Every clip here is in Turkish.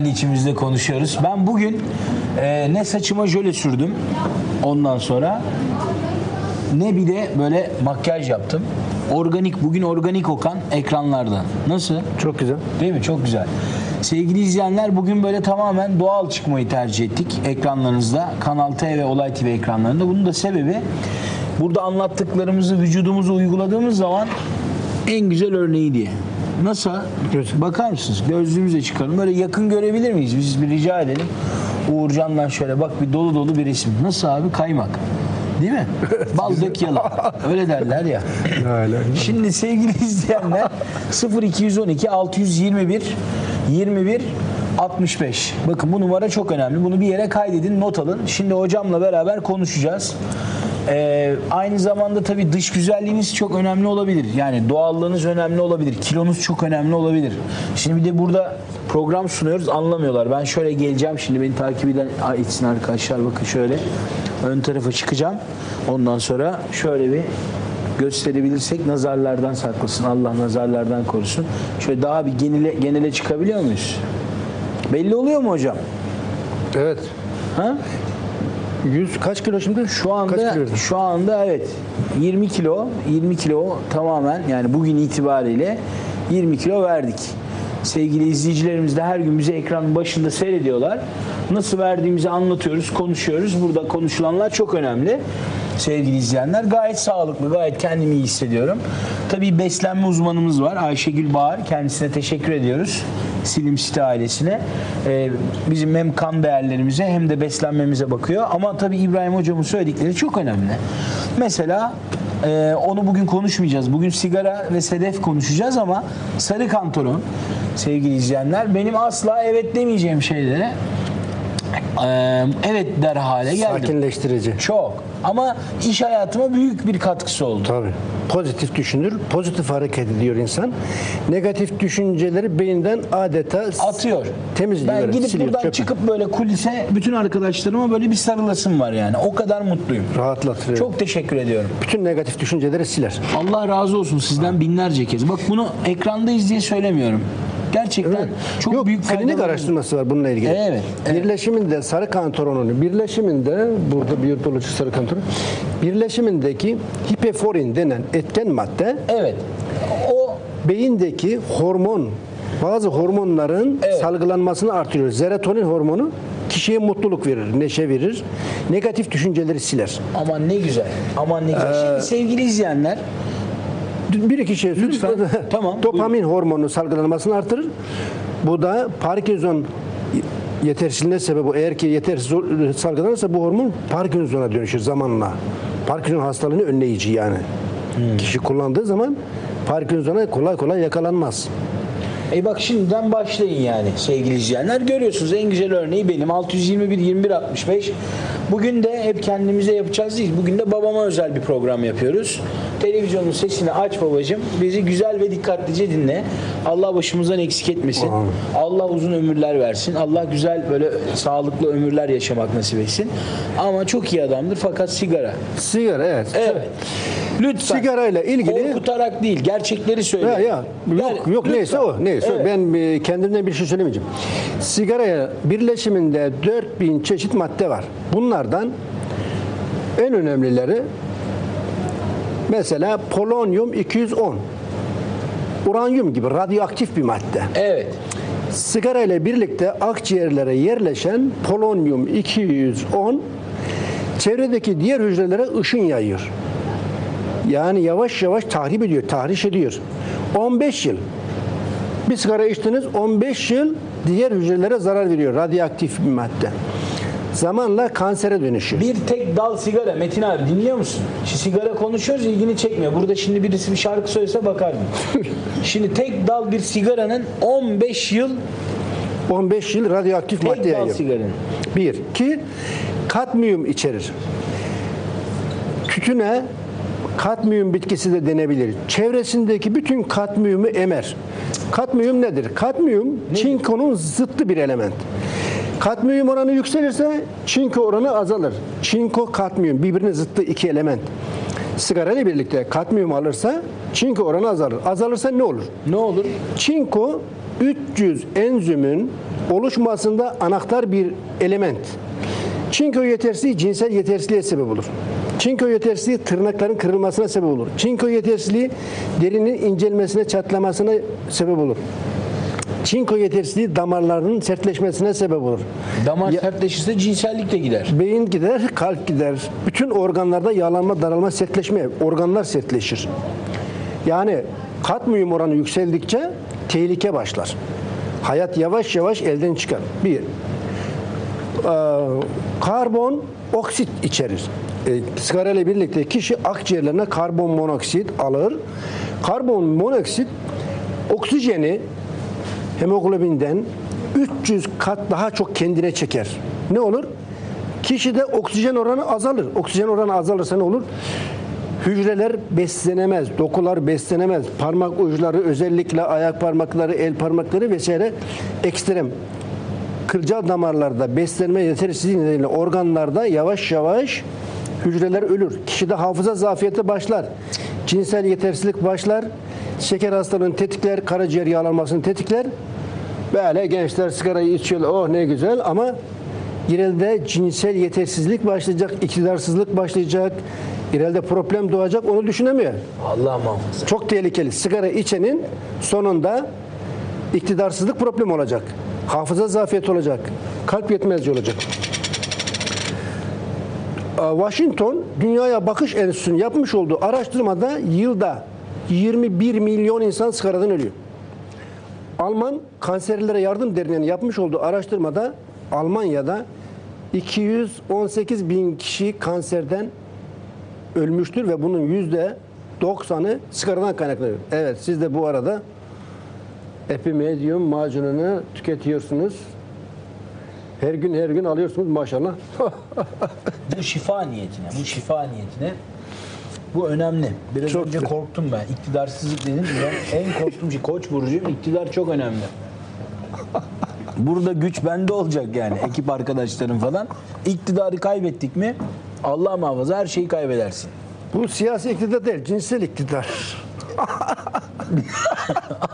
İçimizde konuşuyoruz. Ben bugün ne saçıma jöle sürdüm ondan sonra ne bir de böyle makyaj yaptım. Bugün organik Okan ekranlarda. Nasıl? Çok güzel. Değil mi? Çok güzel. Sevgili izleyenler, bugün böyle tamamen doğal çıkmayı tercih ettik ekranlarınızda. Kanal T ve Olay TV ekranlarında. Bunun da sebebi burada anlattıklarımızı vücudumuza uyguladığımız zaman en güzel örneği diye. Nasıl? Bakar mısınız? Gözlüğümüze çıkarın. Böyle yakın görebilir miyiz? Biz bir rica edelim. Uğurcan'dan şöyle bak, bir dolu dolu bir resim. Nasıl abi? Kaymak. Değil mi? Bal dök yala. Öyle derler ya. Şimdi sevgili izleyenler, 0212 621 21 65. Bakın, bu numara çok önemli. Bunu bir yere kaydedin, not alın. Şimdi hocamla beraber konuşacağız. Aynı zamanda tabii dış güzelliğiniz çok önemli olabilir. Yani doğallığınız önemli olabilir. Kilonuz çok önemli olabilir. Şimdi bir de burada program sunuyoruz, anlamıyorlar. Ben şöyle geleceğim, şimdi beni takip etsin arkadaşlar. Bakın şöyle ön tarafa çıkacağım. Ondan sonra şöyle bir gösterebilirsek, nazarlardan saklasın. Allah nazarlardan korusun. Şöyle daha bir genele çıkabiliyor muyuz? Belli oluyor mu hocam? Evet. Ha? 100 kaç kilo şimdi? Şu anda evet 20 kilo tamamen, yani bugün itibariyle 20 kilo verdik. Sevgili izleyicilerimiz de her gün bizi ekranın başında seyrediyorlar. Nasıl verdiğimizi anlatıyoruz, konuşuyoruz. Burada konuşulanlar çok önemli. Sevgili izleyenler, gayet sağlıklı, gayet kendimi iyi hissediyorum. Tabii beslenme uzmanımız var, Ayşegül Bağır. Kendisine teşekkür ediyoruz. Slim City ailesine. Bizim hem kan değerlerimize hem de beslenmemize bakıyor. Ama tabii İbrahim hocamın söyledikleri çok önemli. Mesela onu bugün konuşmayacağız. Bugün sigara ve sedef konuşacağız ama sarı kantaron, sevgili izleyenler, benim asla evet demeyeceğim şeylere evet der hale geldim. Sakinleştirici. Çok. Ama iş hayatıma büyük bir katkısı oldu. Tabii. Pozitif düşünür, pozitif hareket ediyor insan. Negatif düşünceleri beyinden adeta atıyor. Temizliyor. Ben gidip siliyor, buradan çıkıp böyle kulise bütün arkadaşlarıma böyle bir sarılasım var yani. O kadar mutluyum. Rahatlatıyor. Çok teşekkür ediyorum. Bütün negatif düşünceleri siler. Allah razı olsun sizden binlerce kez. Bak, bunu ekrandayız diye söylemiyorum. Gerçekten evet. çok büyük klinik araştırması var bununla ilgili. Evet. Birleşiminde sarı kantaronun burada biyolojik sarı kantaron birleşimindeki hipeforin denen etken madde, evet, o beyindeki bazı hormonların salgılanmasını artırıyor. Serotonin hormonu kişiye mutluluk verir, neşe verir. Negatif düşünceleri siler. Aman ne güzel. Aman ne güzel. Şimdi sevgili izleyenler, bir iki şey lütfen. Tamam. Dopamin hormonu salgılanmasını artırır. Bu da Parkinson yetersizliğine sebep o. Eğer ki yetersiz salgılanırsa bu hormon Parkinson'a dönüşür zamanla. Parkinson hastalığını önleyici yani. Kişi kullandığı zaman Parkinson'a kolay kolay yakalanmaz. Bak, şimdiden başlayın yani sevgili izleyenler. Görüyorsunuz, en güzel örneği benim. 621 21 65. Bugün de hep kendimize yapacağız değil. Bugün de babama özel bir program yapıyoruz. Televizyonun sesini aç babacığım. Bizi güzel ve dikkatlice dinle. Allah başımızdan eksik etmesin. Allah uzun ömürler versin. Allah güzel, böyle sağlıklı ömürler yaşamak nasip etsin. Ama çok iyi adamdır, fakat sigara. Sigara, evet. Evet. Lütfen. Sigarayla ilgili korkutarak değil, gerçekleri söyle. Yok neyse o. Neyse evet. Ben kendimden bir şey söylemeyeceğim. Sigaraya birleşiminde 4000 çeşit madde var. Bunlardan en önemlileri mesela polonyum 210. Uranyum gibi radyoaktif bir madde. Evet. Sigara ile birlikte akciğerlere yerleşen polonyum 210 çevredeki diğer hücrelere ışın yayıyor. Yani yavaş yavaş tahriş ediyor. 15 yıl. Bir sigara içtiniz, 15 yıl diğer hücrelere zarar veriyor. Radyoaktif bir madde. Zamanla kansere dönüşüyor. Bir tek dal sigara. Metin abi, dinliyor musun? Sigara konuşuyoruz, ilgini çekmiyor. Burada şimdi birisi bir şarkı söylese bakardım. Şimdi tek dal bir sigaranın 15 yıl radyoaktif madde yayıyor. Sigaranın. 1. 2. Kadmiyum içerir. Tütüne kadmiyum bitkisi de denebilir. Çevresindeki bütün kadmiyumu emer. Kadmiyum nedir? Kadmiyum çinkonun zıttı bir element. Kadmiyum oranı yükselirse çinko oranı azalır. Çinko, kadmiyum birbirine zıttı iki element. Sigara ile birlikte kadmiyum alırsa çinko oranı azalır. Azalırsa ne olur? Ne olur? Çinko 300 enzimün oluşmasında anahtar bir element. Çinko yetersizliği cinsel yetersizliğe sebep olur. Çinko yetersizliği tırnakların kırılmasına sebep olur. Çinko yetersizliği derinin incelmesine, çatlamasına sebep olur. Çinko yetersizliği damarlarının sertleşmesine sebep olur. Damar sertleşirse cinsellik de gider. Beyin gider, kalp gider. Bütün organlarda yağlanma, daralma, sertleşme, organlar sertleşir. Yani kadmiyum oranı yükseldikçe tehlike başlar. Hayat yavaş yavaş elden çıkar. Bir, karbon oksit içerir. Sigara ile birlikte kişi akciğerlerine karbon monoksit alır. Karbon monoksit oksijeni hemoglobinden 300 kat daha çok kendine çeker. Ne olur? Kişide oksijen oranı azalır. Oksijen oranı azalırsa ne olur? Hücreler beslenemez, dokular beslenemez, parmak uçları, özellikle ayak parmakları, el parmakları vesaire ekstrem kılcal damarlarda beslenme yetersizliği nedeniyle organlarda yavaş yavaş hücreler ölür. Kişide hafıza zafiyeti başlar. Cinsel yetersizlik başlar. Şeker hastalığını tetikler, karaciğer yağlanmasını tetikler. Böyle gençler sigarayı içiyorlar. Oh ne güzel ama ileride cinsel yetersizlik başlayacak, iktidarsızlık başlayacak. İleride problem doğacak, onu düşünemiyor. Allah muhafaza. Çok tehlikeli. Sigara içenin sonunda iktidarsızlık problem olacak. Hafıza zafiyeti olacak. Kalp yetmezliği olacak. Washington Dünyaya Bakış Enstitüsü'nün yapmış olduğu araştırmada yılda 21 milyon insan sigaradan ölüyor. Alman Kanserlilere Yardım Derneği'nin yapmış olduğu araştırmada Almanya'da 218 bin kişi kanserden ölmüştür ve bunun %90'ı sigaradan kaynaklanıyor. Evet, siz de bu arada Epimedium macununu tüketiyorsunuz. Her gün alıyorsunuz maşallah. Bu şifa niyetine, bu önemli. Biraz Çok önce güzel. korktum ben. İktidarsızlık dedim. Ben en korktuğum şey Koç burcuyum. İktidar çok önemli. Burada güç bende olacak yani. Ekip arkadaşlarım falan. İktidarı kaybettik mi Allah muhafaza her şeyi kaybedersin. Bu siyasi iktidar değil, cinsel iktidar.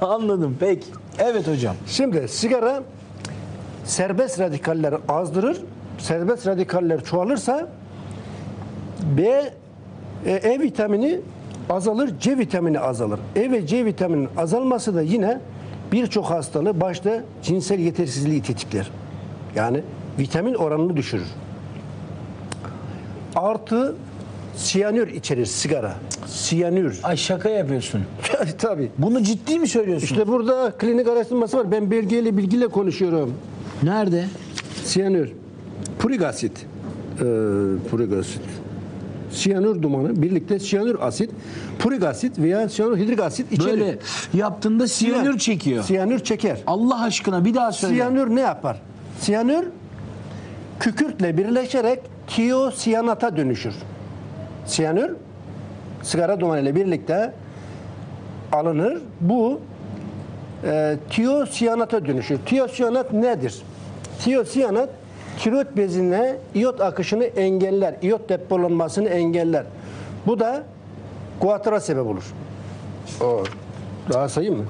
Anladım peki. Evet hocam. Şimdi sigara serbest radikalleri azdırır. Serbest radikaller çoğalırsa E vitamini azalır, C vitamini azalır. E ve C vitamininin azalması da yine birçok hastalığı başta cinsel yetersizliği tetikler. Yani vitamin oranını düşürür. Artı siyanür içerir sigara. Siyanür. Ay şaka yapıyorsun. Tabii. Bunu ciddi mi söylüyorsun? İşte burada klinik araştırması var. Ben belgeyle bilgiyle konuşuyorum. Nerede? Siyanür. Purik asit. Purik asit. Siyanür dumanı birlikte siyanür asit, purik asit veya siyanürhidrik asit içerir. Böyle yaptığında siyanür çekiyor. Siyanür çeker. Allah aşkına bir daha söyle. Siyanür ne yapar? Siyanür kükürtle birleşerek tiyosiyanata dönüşür. Siyanür sigara dumanı ile birlikte alınır. Bu tiyosiyanata dönüşür. Tiyosiyanat nedir? Tiyosiyanat tiroid bezine iyot akışını engeller, iyot depolanmasını engeller. Bu da guatra sebep olur. Daha sayayım mı?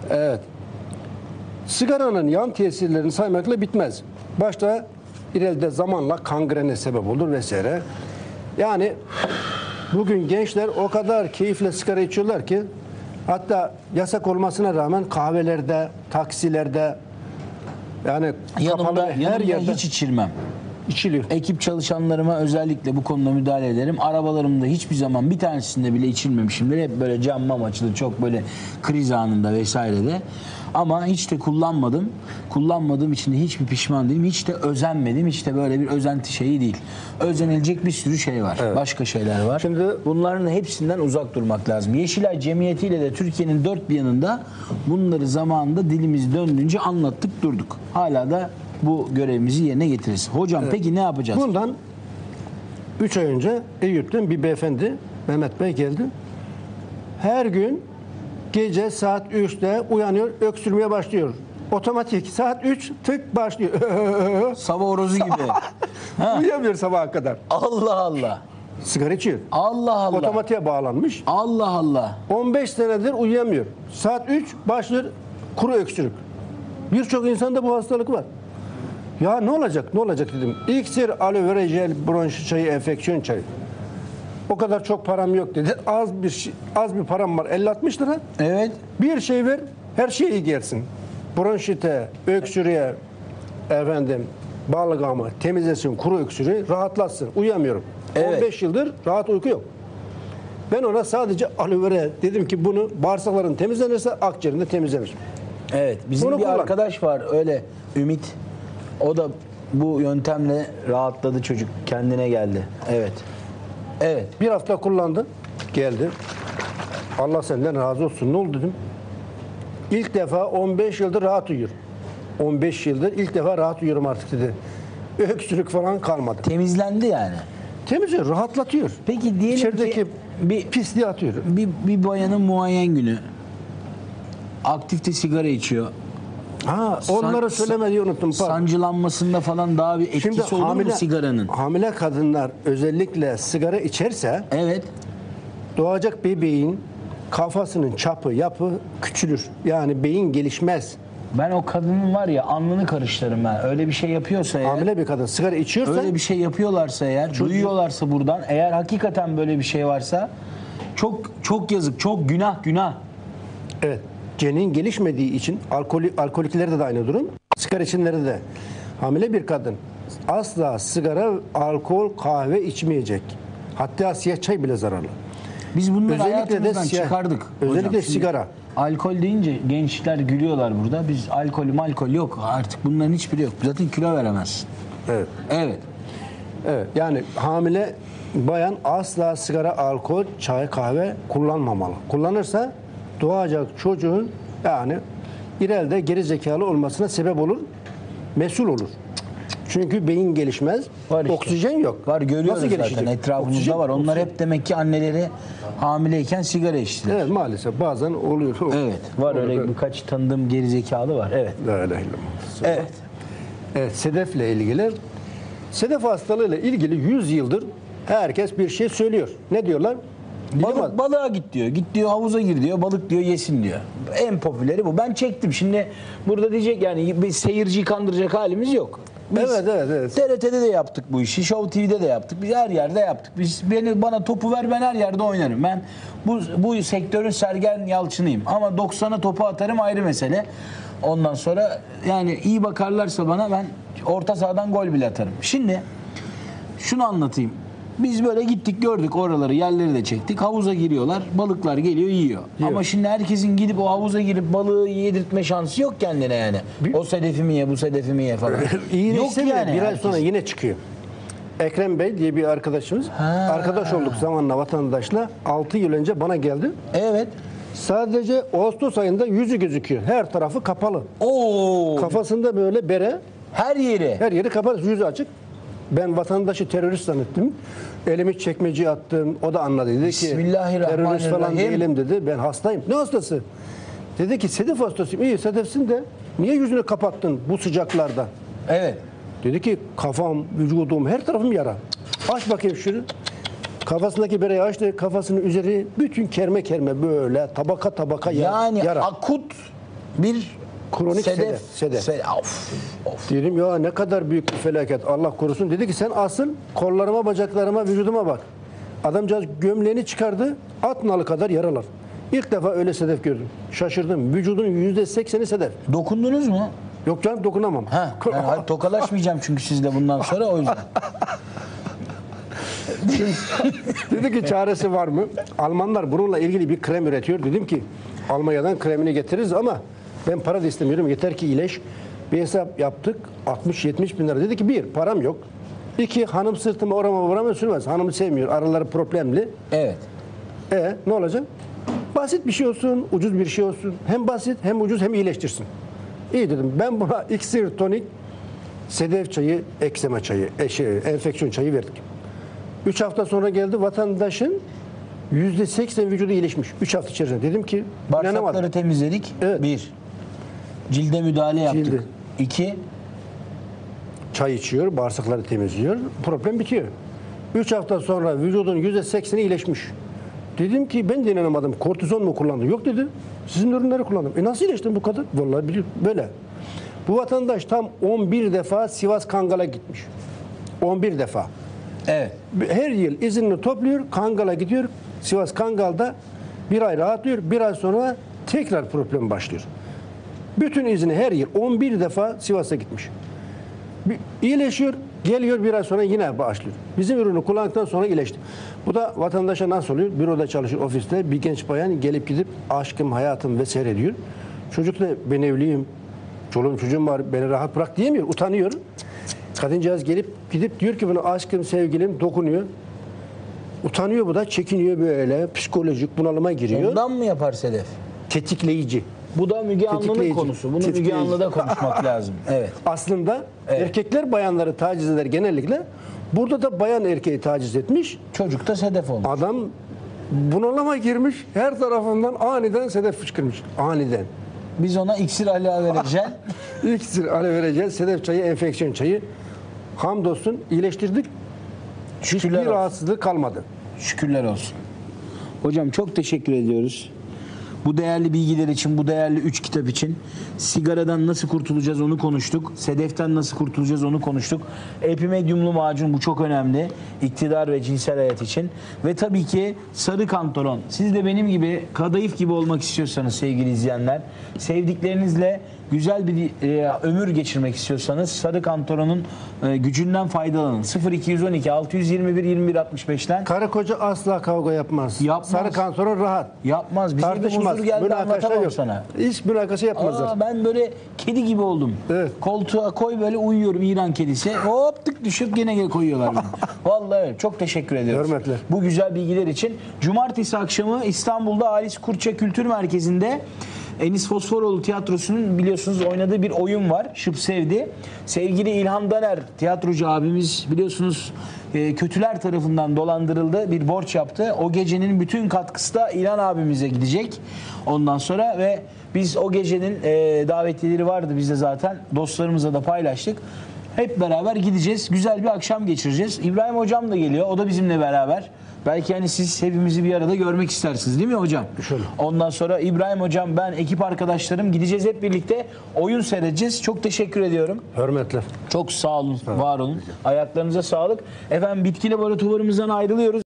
Evet. Sigaranın yan tesirlerini saymakla bitmez. Başta ileride zamanla kangrene sebep olur vesaire. Yani bugün gençler o kadar keyifle sigara içiyorlar ki hatta yasak olmasına rağmen kahvelerde, taksilerde yani Yanımda her yerde hiç içirmem. içiliyor. Ekip çalışanlarıma özellikle bu konuda müdahale ederim. Arabalarımda hiçbir zaman bir tanesinde bile içilmemişimdir. Hep böyle cam mam açılır. Çok böyle kriz anında vesairede. Ama hiç de kullanmadım. Kullanmadığım için de hiçbir pişman değilim. Hiç de özenmedim. Hiç de böyle bir özenti şeyi değil. Özenilecek bir sürü şey var. Evet. Başka şeyler var. Şimdi bunların hepsinden uzak durmak lazım. Yeşilay Cemiyeti ile de Türkiye'nin dört bir yanında bunları zamanında dilimiz döndüğünce anlattık durduk. Hala da bu görevimizi yerine getiririz. Hocam peki ne yapacağız? bundan 3 ay önce Eyüp'ten bir beyefendi Mehmet Bey geldi. Her gün gece saat 3'te uyanıyor, öksürmeye başlıyor. Otomatik saat 3 tık başlıyor. Sabah horozu gibi. Uyuyamıyor sabaha kadar. Allah Allah. Sigara içiyor. Allah Allah. Otomatiğe bağlanmış. Allah Allah. 15 senedir uyuyamıyor. Saat 3 başlıyor kuru öksürük. Birçok insanda bu hastalık var. Ya ne olacak? Ne olacak dedim. İksir, aloe vera jel, bronş çayı, enfeksiyon çayı. O kadar çok param yok dedi. Az bir param var. 50-60 lira. Evet. Bir şey ver, her şeyi iyi gelsin. Bronşite, öksürüğe, balgamı temizlesin, kuru öksürüğü rahatlatsın. Uyuyamıyorum. Evet. 15 yıldır rahat uyku yok. Ben ona sadece aloe vera dedim ki bunu bağırsakların temizlenirse akciğerin de temizlenir. Evet. Bizim Bunu bir kullan. arkadaş var öyle, Ümit. O da bu yöntemle rahatladı çocuk. Kendine geldi. Evet. Evet. Bir hafta kullandı. Geldi. Allah senden razı olsun. Ne oldu dedim. İlk defa 15 yıldır rahat uyuyor. 15 yıldır ilk defa rahat uyuyorum artık dedi. Öksürük falan kalmadı. Temizlendi yani. Temizliyor, rahatlatıyor. Peki diyelim İçerideki ki bir pisliği atıyor. bir bayanın muayen günü aktifte sigara içiyor. Ha, onları San- söylemeyi unuttum. Pardon. Sancılanmasında falan daha bir etkisi Şimdi olur hamile, mu sigaranın? hamile kadınlar özellikle sigara içerse Evet. doğacak bebeğin kafasının çapı, yapı küçülür. Yani beyin gelişmez. Ben o kadının var ya alnını karıştırırım ben. Öyle bir şey yapıyorsa eğer, Hamile bir kadın sigara içiyorsa öyle bir şey yapıyorlarsa eğer, duyuyorlarsa buradan, eğer hakikaten böyle bir şey varsa çok çok yazık, çok günah. evet, genin gelişmediği için alkoliklerde de aynı durum. Sigara içenlerde de hamile bir kadın asla sigara, alkol, kahve içmeyecek. Hatta siyah çay bile zararlı. Biz bunları Özellikle de hayatımızdan siyah- çıkardık. özellikle hocam. Şimdi sigara. Alkol deyince gençler gülüyorlar burada. Biz alkol yok. Artık bunların hiçbiri yok. Zaten kilo veremezsin. Evet. Evet. Evet. Yani hamile bayan asla sigara, alkol, çay, kahve kullanmamalı. Kullanırsa doğacak çocuğun yani ileride geri zekalı olmasına sebep olur. Mesul olur. Çünkü beyin gelişmez. Var işte. Oksijen yok. Var, görüyoruz Nasıl zaten gelişecek? etrafımızda Oksijen- var. Onlar oksijen- hep demek ki anneleri hamileyken sigara içtiler. Evet, maalesef bazen oluyor. Evet. Var Olur, öyle evet. birkaç tanıdığım gerizekalı var. Evet. La ilahe illallah. Evet. Evet, sedefle ilgili. Sedef hastalığıyla ilgili 100 yıldır herkes bir şey söylüyor. Ne diyorlar? Balığa git diyor. Git diyor, havuza gir diyor. Balık diyor yesin diyor. En popüleri bu. Ben çektim. Şimdi burada diyecek yani bir seyirciyi kandıracak halimiz yok. Biz Evet. TRT'de de yaptık bu işi. Show TV'de de yaptık. Biz her yerde yaptık. Bana topu ver, ben her yerde oynarım. Ben bu sektörün Sergen Yalçın'ıyım. Ama 90'a topu atarım, ayrı mesele. Ondan sonra yani iyi bakarlarsa bana, ben orta sahadan gol bile atarım. Şimdi şunu anlatayım. Biz böyle gittik, gördük oraları, yerleri de çektik. Havuza giriyorlar, balıklar geliyor, yiyor. Ama şimdi herkesin gidip o havuza girip balığı yedirtme şansı yok kendine yani. O sedefimi ye, bu sedefimi ye falan. İyileşse bile bir ay herkes. sonra yine çıkıyor. Ekrem Bey diye bir arkadaşımız. Arkadaş olduk zamanla vatandaşla. 6 yıl önce bana geldi. Evet. Sadece Ağustos ayında yüzü gözüküyor. Her tarafı kapalı. Oo. Kafasında böyle bere. Her yeri. Her yeri kapalı. Yüzü açık. Ben vatandaşı terörist zannettim. Elimi çekmeceye attım. O da anladı. Dedi ki Bismillahirrahmanirrahim. terörist falan değilim dedi. Ben hastayım. Ne hastası? Dedi ki sedef hastasıyım. İyi sedefsin de niye yüzünü kapattın bu sıcaklarda? Evet. Dedi ki kafam, vücudum, her tarafım yara. Aç bakayım şunu. Kafasındaki bereyi açtı. Kafasının üzeri bütün kerme kerme böyle tabaka tabaka Yani yara. akut bir Kronik sedef. Of. Dedim ya ne kadar büyük bir felaket. Allah korusun. Dedi ki sen asıl kollarıma, bacaklarıma, vücuduma bak. Adamcağız gömleğini çıkardı. At nalı kadar yaralar. İlk defa öyle sedef gördüm. Şaşırdım. Vücudun %80'i sedef. Dokundunuz mu? Yok canım dokunamam. Ha, yani tokalaşmayacağım çünkü sizle bundan sonra, o yüzden. Dedi ki çaresi var mı? Almanlar bununla ilgili bir krem üretiyor. Dedim ki Almanya'dan kremini getiririz ama ben para da istemiyorum. Yeter ki iyileş. Bir hesap yaptık. 60-70 bin lira. Dedi ki bir, param yok. İki, hanım sırtıma orama sürmez. Hanımı sevmiyor. Araları problemli. Evet. Ne olacak? Basit bir şey olsun, ucuz bir şey olsun. Hem basit, hem ucuz, hem iyileştirsin. İyi dedim. Ben buna iksir, tonik, sedef çayı, eksema çayı, enfeksiyon çayı verdik. 3 hafta sonra geldi, vatandaşın %80 vücudu iyileşmiş. 3 hafta içerisinde. Dedim ki inanamadım. Bağırsakları temizledik. Evet. 1. Cilde müdahale yaptık. Cilde. 2. Çay içiyor, bağırsakları temizliyor. Problem bitiyor. 3 hafta sonra vücudun %80'i iyileşmiş. Dedim ki ben de inanamadım. Kortizon mu kullandın? Yok dedi. Sizin ürünleri kullandım. Nasıl iyileştin bu kadar? Vallahi biliyorum. Böyle. Bu vatandaş tam 11 defa Sivas Kangal'a gitmiş. 11 defa. Evet. Her yıl iznini topluyor, Kangal'a gidiyor. Sivas Kangal'da bir ay rahatlıyor. Bir ay sonra tekrar problem başlıyor. Bütün izni her yıl 11 defa Sivas'a gitmiş. İyileşiyor, geliyor bir ay sonra yine başlıyor. Bizim ürünü kullandıktan sonra iyileşti. Bu da vatandaşa nasıl oluyor? Büroda çalışır, ofiste bir genç bayan gelip gidip aşkım, hayatım vesaire diyor. Çocuk da ben evliyim, çoluğum çocuğum var, beni rahat bırak diyemiyor, utanıyor. Kadıncağız gelip gidip diyor ki buna aşkım, sevgilim dokunuyor. Utanıyor, bu da çekiniyor, böyle psikolojik bunalıma giriyor. Ondan mı yapar Sedef? Tetikleyici. Bu da Müge Anlı'nın Tetikleyici. konusu. Bunu Müge Tetikleyici. Anlı'da konuşmak lazım. Evet. Aslında Evet. erkekler bayanları taciz eder genellikle. Burada da bayan erkeği taciz etmiş. Çocuk da Sedef oldu. Adam bunalıma girmiş. Her tarafından aniden sedef fışkırmış. Aniden. Biz ona iksir aloe vereceğiz. İksir aloe vereceğiz. Sedef çayı, enfeksiyon çayı. Hamdolsun iyileştirdik. Şükürler Hiçbir olsun. rahatsızlığı kalmadı. Şükürler olsun. Hocam çok teşekkür ediyoruz. Bu değerli bilgiler için, bu değerli 3 kitap için. Sigaradan nasıl kurtulacağız onu konuştuk. Sedeften nasıl kurtulacağız onu konuştuk. Epimedyumlu macun, bu çok önemli. İktidar ve cinsel hayat için. Ve tabii ki sarı kantaron. Siz de benim gibi, kadayıf gibi olmak istiyorsanız sevgili izleyenler, sevdiklerinizle güzel bir ömür geçirmek istiyorsanız sarı kantaronun gücünden faydalanın. 0212 621 21 65'ten Karı koca asla kavga yapmaz. Yapmaz. Sarı kantaron rahat. yapmaz. Bize bir Tartışmaz. huzur geldi, Münakaşa anlatamam yok. sana. Hiç münakaşa yapmazlar. Aa, ben böyle kedi gibi oldum. Evet. Koltuğa koy, böyle uyuyorum, İran kedisi. Hop tık düşüp gene koyuyorlar beni. Vallahi öyle. Çok teşekkür ediyoruz. Hürmetler. Bu güzel bilgiler için. Cumartesi akşamı İstanbul'da Halis Kurtça Kültür Merkezi'nde Enis Fosforoğlu Tiyatrosu'nun biliyorsunuz oynadığı bir oyun var. Şıp Sevdi. Sevgili İlhan Daner tiyatrocu abimiz biliyorsunuz kötüler tarafından dolandırıldı. Bir borç yaptı. O gecenin bütün katkısı da İlhan abimize gidecek. Ondan sonra ve biz o gecenin davetlileri vardı bizde zaten. Dostlarımızla da paylaştık. Hep beraber gideceğiz. Güzel bir akşam geçireceğiz. İbrahim hocam da geliyor. O da bizimle beraber. Belki hani siz hepimizi bir arada görmek istersiniz değil mi hocam? Şöyle. Ondan sonra İbrahim hocam, ben, ekip arkadaşlarım gideceğiz hep birlikte. Oyun seyredeceğiz. Çok teşekkür ediyorum. Hürmetler. Çok sağ olun, var olun. Ayaklarınıza sağlık. Efendim bitki laboratuvarımızdan ayrılıyoruz.